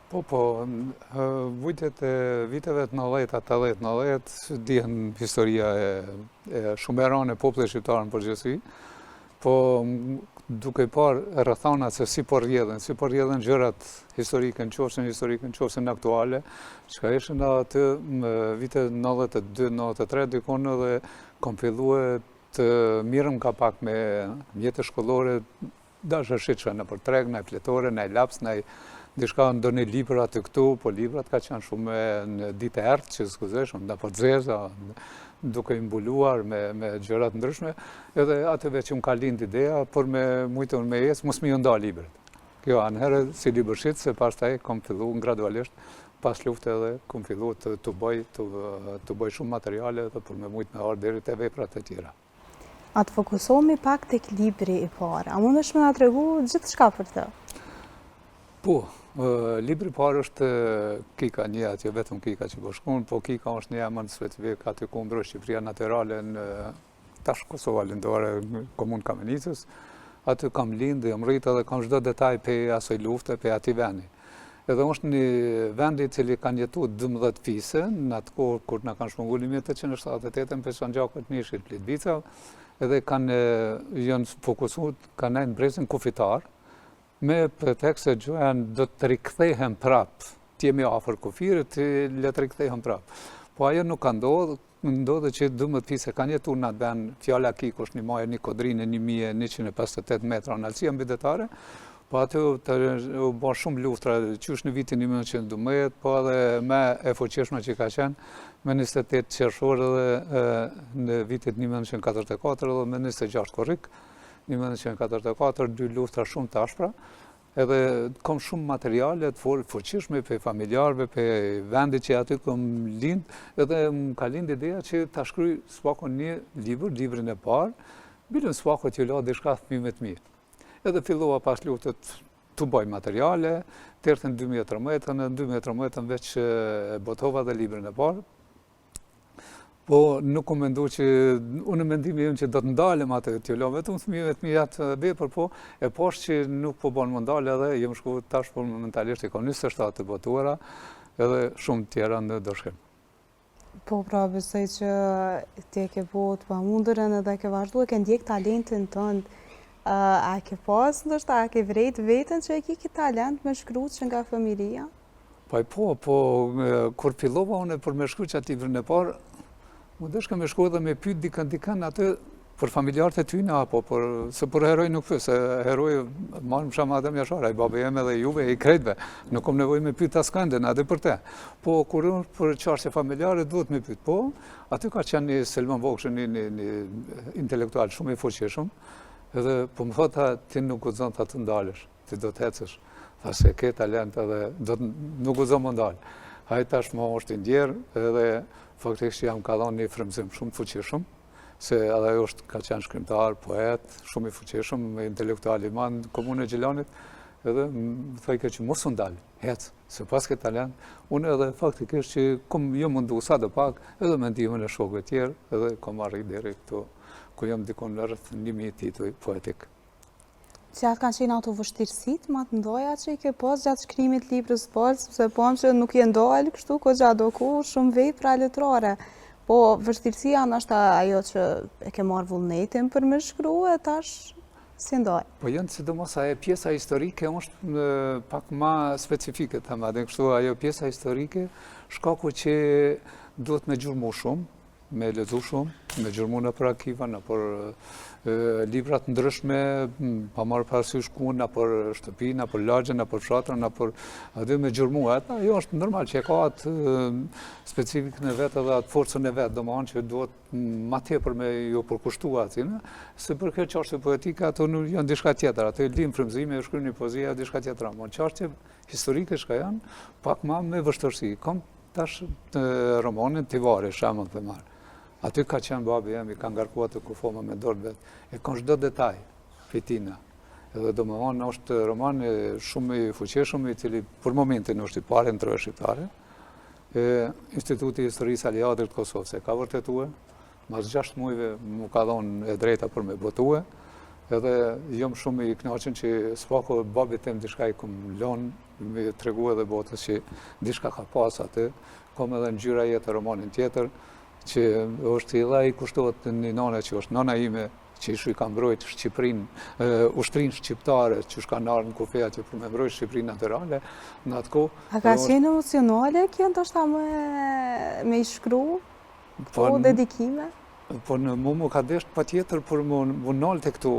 Vujtjet e viteve të 90, 80, 90, dihen historia e shumëron e popullit shqiptar në përgjithësi, po duke parë rrethana se si po rrjedhen gjërat historike, nëse historike aktuale, çka ishin aty në vitet 92, 93 dikon edhe kam filluar të mirëm ka pak me mjete shkollore, dashë shitësha në për treg, në fletore, në laps, në dishka ndonjë libra të këtu, po librat ka qenë shumë në ditë e ertë, që skuzesh, në për dzeza, duke imbuluar me gjërat ndryshme, edhe atëve që më ka lind ideja, por me mujtë me jesë, mos mi nda libret. Kjo anëherë si libërshit, se pas taj kom fillu gradualisht, pas luftë edhe kom fillu të bëj shumë materiale dhe për me mujtë me arë deri te veprat e tjera. A të fokusohemi pak tek libri i parë, a mund është me nga të regu gjithë shka për të? Po, libri parë është Kika, një atje vetëm Kika që po shkon, po Kika është një emër specifik aty ku ndroi Shqipëria natyrale në tash Kosova lindore në komunë Kamenicës. Aty kam lindë, jam rritë dhe kam çdo detaj pe asoj lufte, pe atij vendi. Edhe është një vendi i cili kanë jetuar 12 fise, në atë kohë kur na kanë shpënguar 1878 për Sanxhakut Nishit Plitvica, edhe janë fokusuar kanë në brezin kufitar, me pretekst se gjuhen do të rikthehen prap, të jemi afër kufirit, le të rikthehen prap. Po ajo nuk ka ndodhë që 12 fise kanë jetuar në atë vend, fjala Kik është një majë, një kodrinë, 1158 metra në alësia mbydetare, po aty u bë shumë luftra, qysh në vitin 1912, po edhe me e fuqishme që ka qenë, me 28 qershor edhe në vitit 1944 edhe me 26 korrik, 1944, 2 luftra shumë të ashpra, edhe kom shumë materiale të fuqishme për familjarëve, për vendi që aty kom lind, edhe më ka lind ideja që ta shkruaj s'pako një librin e parë, bilën s'pako t'ju la dishka thmime të mirë. Edhe fillova pas luftët të bëj materiale, tërtën 2013, në 2013 veç botova dhe librin e parë, po nuk u mendu që, unë mendimi im që do të ndalem atë t'ju la, vetëm thmime të mirë atë vepër, po e poshtë që nuk po bon më ndalë edhe, jem shku tash për momentalisht i kom 27 të botuara, edhe shumë tjera në dëshkim. Po pra, besoj që ti ke botë pa mundurën edhe ke vazhdu e ke ndjek talentin tënd. A ke pas ndoshta, a ke vrejt vetën që e ki ki talent me shkruaj që nga familja? Po, kur fillova unë për me shkruaj që aty librin e parë, më dëshka me shku edhe me pyet dikën atë për familjarët e tyna, apo se për heroj nuk pyet, se heroj marrëm shama Adem Jashar, ai babe jeme dhe juve, i krejtve, nuk kom nevoj me pyet askënden, edhe për te. Po, kur unë për çështje familjare duhet me pyet, po, aty ka qenë një Selman Vokshën, një intelektual shumë i fuqishëm, edhe po më thota, ti nuk guxon të ndalesh, ti do të ecësh, tha se ke talent edhe nuk guxon më ndalë. Ai tashmë është i ndjerë, edhe faktikisht jam ka dhënë një frymëzim shumë të fuqishëm, se edhe ajo ka qenë shkrimtar, poet, shumë i fuqishëm, intelektual i madh në komunën e Gjilanit, edhe më thaj që mos u ndal, ec, se pas ke talent, unë edhe faktikisht që kom jo mundu sa do pak, edhe me ndihmën e shokëve të tjerë, edhe kom arrit deri këtu, ku jam dikon rreth 1000 tituj poetik. Cilat kanë qenë ato vështirësitë më të mëdha që i ke pas gjatë shkrimit të librës së parë, sepse po që nuk je ndalë kështu goxha do ku shumë vepra letrare. Po vështirësia ndoshta ajo që e ke marrë vullnetin për me shkruar tash si ndaj. Po janë sidomos ajo pjesa historike është pak më specifike tamam, kështu ajo pjesa historike shkaku që duhet me gjurmu shumë, me lexu shumë, me gjurmu në për arkiva, në për librat ndryshme, pa marrë parasysh ku, në për shtëpi, në për lagje, në për fshatra, në për aty me gjurmu atë, ajo është normal që e ka atë specifikën e vetë edhe atë forcën e vetë, domethënë që duhet ma tepër me ju përkushtua aty, se për këtë çështje poetike ato nuk janë diçka tjetër, ato lim frymëzime, shkruajnë një poezi apo diçka tjetër, por çështje historike që janë pak më me vështirësi. Kam tash romanin Tivari, shembull të marr. Aty ka qenë babi jam, i ka ngarkuar të kufoma me dorë vetë, e ka çdo detaj fitina. Edhe domethënë është roman shumë i fuqishëm, i cili për momentin është i parë në trojë shqiptare. Instituti i Historisë Aliatit të Kosovës e ka vërtetuar, mas 6 muajve më ka dhënë e drejta për me botue, edhe jam shumë i kënaqur që s'pako babit tim diçka i kum lënë, me tregu edhe botës që diçka ka pas atë, kom edhe ngjyra jetë romanin tjetër, që është i i kushtohet një nane që është nana ime, që ishu i ka mbrojt Shqipërinë, ushtrin shqiptare, që shka narë në kufeja që për me mbrojt Shqipërinë natyrale, në atë kohë. A ka qenë emocionale kjo ndoshta me i shkru, po dedikime? Po në mu ka desht pa tjetër për më nalë të këtu,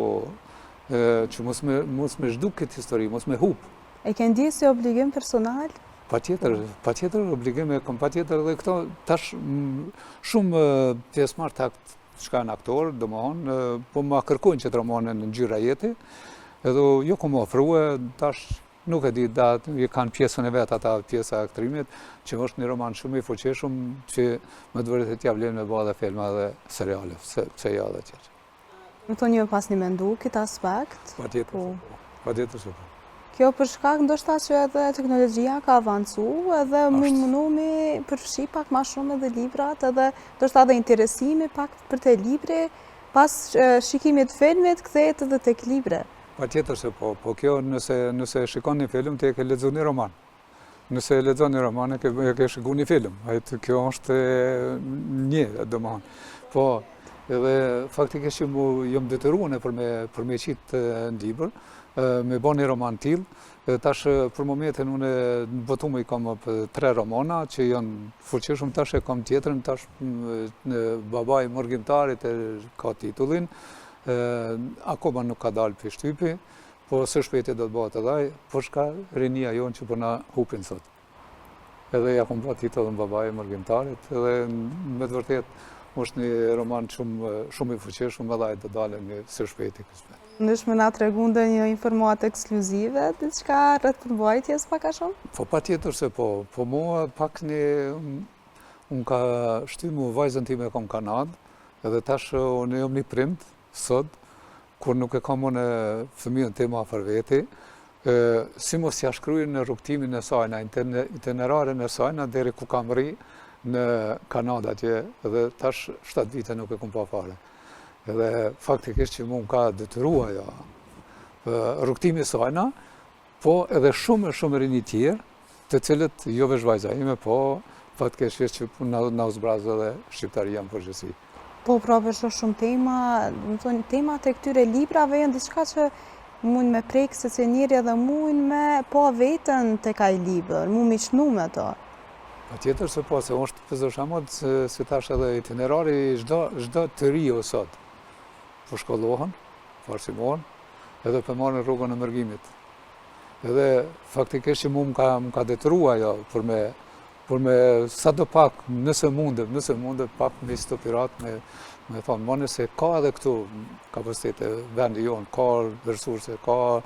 që mos me zhdu këtë histori, mos me hup. E ke ndje si obligim personal? Pa tjetër obligim e kom pa tjetër dhe këto tash shumë pjesëmarr të shka në aktor, do më honë, po ma kërkojnë që të romanen në ngjyra jeti, edhe jo kom ofrue, tash nuk e di, i kanë pjesën e vetë ata pjesa e aktrimit, që është një roman shumë i fuqishëm, që më të vërtet t'ja vlen me bëha dhe filma dhe seriale, se ja dhe tjerë. Më thonë një pas një mendu këtë aspekt? Pa tjetër se po. Kjo për shkak ndoshta që edhe teknologjia ka avancu, edhe më mundu mi përfshi pak ma shumë edhe librat, edhe ndoshta edhe interesimi pak për te libre, pas shikimit filmit kthehet edhe tek libre. Pa tjetër se po, po kjo nëse shikon një film, ti e ke lexuar një roman. Nëse e lexon një roman, e ke shikuar një film. Kjo është një, domethënë. Po, edhe faktikisht jam detyruar për me qitë në libër, me bo një roman t'il, tash për momentin unë në botume i kam 3 romana që janë fuqishëm, tash e kam tjetërën, tash Babai Morgjimtarit e ka titullin, akoma nuk ka dalë për shtypi, po së shpejti do të bëhet edhe ai, po shka rinia jonë që po na hupin sot. Edhe ja kom bërë titullin Babai Morgjimtarit, edhe me të vërtet është një roman shumë i fuqishëm, edhe ai do dalë një së shpejti kësme. Nësh me na tregun dhe një informatë ekskluzive, diçka rreth përmbajtjes pak a shumë? Po pa tjetër se po. Po mua pak unë ka shty mu vajzën time kom Kanadë, edhe tash unë jam një prind, sot, kur nuk e kam unë fëmijën tim afër veti, si mos ja shkruaj në rrugtimin e sajna, itineraren e sajna, deri ku kam rri në Kanadë atje, edhe tash 7 vite nuk e kom pa fare. Edhe faktikisht që mu ka detyrua rrugtimi sajna, po edhe shumë rinj tjerë, të cilët jo veç vajza ime, po faktikisht që na uzbrazë edhe shqiptaria në përgjithësi. Po pra përshë shumë tema, më thonë temat e këtyre librave janë diçka që mund me prejkë se njëri edhe mund me po vetën të kaj libër, mund me shnu me to. Pa tjetër se po, se është për shembull se tash edhe itinerari çdo të rio sot. Po shkollohen, parsimohen, edhe për marrën rrugën e mërgimit. Edhe faktikisht që mu më ka detyruar ajo për me sa do pak, nëse mundet pak me stopirat, me thonë, më nëse ka edhe këtu kapacitete vendi jonë, ka resurse, ka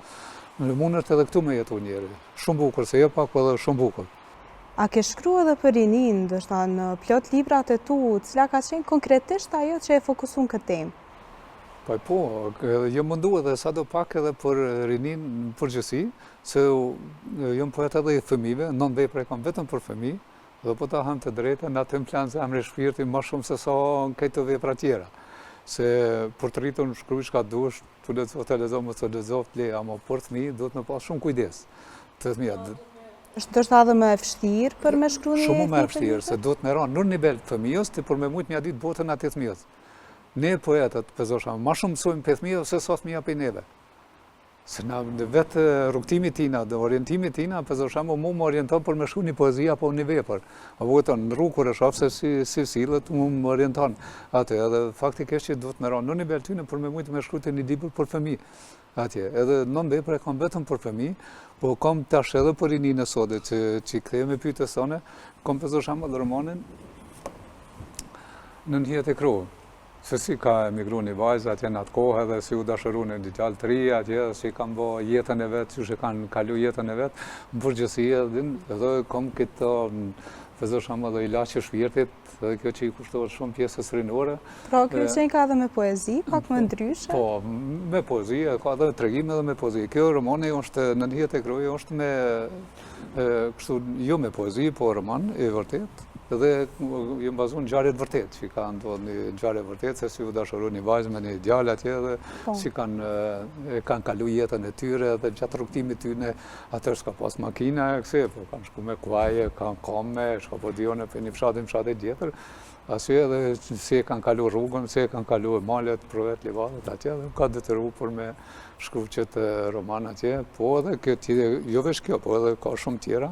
mundet edhe këtu me jetu njeri. Shumë bukur, se jo pak, po edhe shumë bukur. A ke shkru edhe për rinin, dështë në plot librat e tu, cila ka qenë konkretisht ajo që e fokusun këtë temë? Po, jam mundu edhe sa do pak edhe për rinin në përgjësi, se jam poet edhe i fëmive, non vepra e kam vetëm për fëmi, dhe po ta ham të drejtë, në atë plan zemre shpirti ma shumë se sa në këtë vepra tjera. Se për të rritur në shkruj shka dush, të lezov më të lezov të le, ama për fëmi, do të me pas shumë kujdes të fëmijat. Është edhe me vështirë për me shkru një shumë me vështirë, se do të me ranë në nivel të fëmijës, të për me mujtë mja ditë botën atë fëmijës. Ne poetët, pëzosha, ma shumë mësojmë për fëmijë se sa fëmija për neve. Se në vetë rrugtimi tina, dhe orientimi tina, pëzosha, mu më orienton për me shku një poezi apo një vepër. Apo këton, në rrugë kur e shafë se si silët, mu më orienton atë. Edhe faktikisht që do të me ranë në nivel tyne për me mujtë me shku të një libër për fëmijë atje. Edhe në vepër e kam vetëm për fëmijë, po kam tash edhe për rinin e sode që këthej me pyetës sone, kam pëzosha më dhe romanin në njët e kruë. Se si ka emigru një vajzë atje në atë kohë edhe si u dashëru në djallë të ri atje, si kam bo jetën e vetë, që kanë kalu jetën e vetë, në përgjësi edhe kom këto, pëzësham edhe ilaqë shpirtit, edhe kjo që i kushtohet shumë pjesës rinore. Pra, kjo qenë ka edhe me poezi, pak më ndryshe? Po, me poezi, ka edhe tregim edhe me poezi. Kjo romani është në njët e kruj, është me, kështu, jo me poezi, po roman, e vërtet, Dhe jem bazuar në ngjarje të vërtetë, që ka ndodhur një ngjarje vërtetë se si u dashuroi një vajzë me një djalë atje dhe si kanë kalu jetën e tyre dhe gjatë rrugtimit tyne atër s'ka pas makina e këse, po kanë shku me kuaje, kanë kome, shka po dione për një fshatin tjetër, asje edhe si e kanë kalu rrugën, si e kanë kalu malet, provet, livadet atje dhe ka detyru për me shkru qëtë roman atje, po edhe jo vesh kjo, po edhe ka shumë tjera,